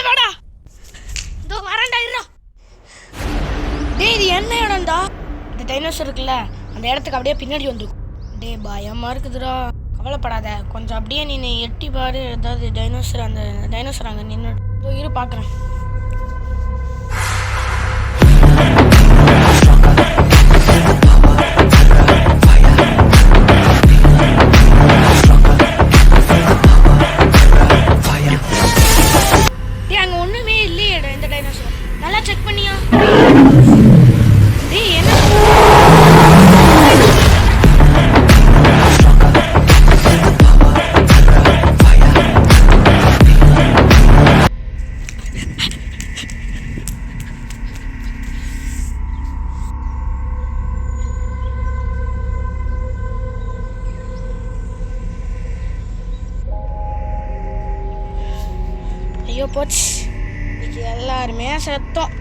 வாடா. இதோ வரேன்டா இருடா. டேய் இது என்ன இடம்டா? இந்த டைனோசர் இருக்குல்ல அந்த இடத்துக்கு அப்படியே பின்னாடி வந்துருக்கும். டேய் பயமா இருக்குதுடா. கவலைப்படாத, கொஞ்சம் அப்படியே நீ எட்டி பாரு. ஏதாவது டைனோசர், அந்த டைனோசர் அங்கே நின்று இரு பார்க்குறேன். டேய் அங்கே ஒன்றுமே இல்லையே இந்த டைனோசர். நல்லா செக் பண்ணியா? டேய் என்ன ஐயோ போச்சு, இன்னைக்கு எல்லாருமே செத்தோம்.